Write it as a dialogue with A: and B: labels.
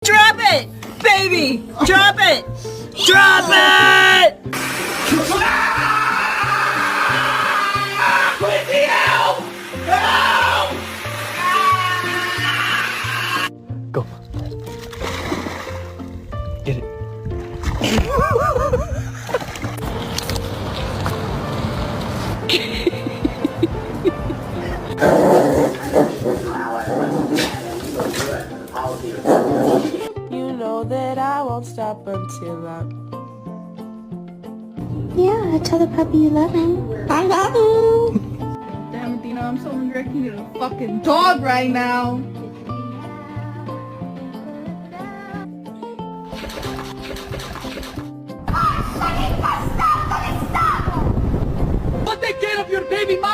A: Drop it! Baby! Drop it! Drop it!
B: Quincy, help! Help!
C: Go. Get it.
D: You know that I won't stop until I'm...
E: Yeah, tell the puppy you love him. I love him.
F: Damn it, Dina, I'm so directing you to a fucking dog right now.
B: What they get of your baby mama?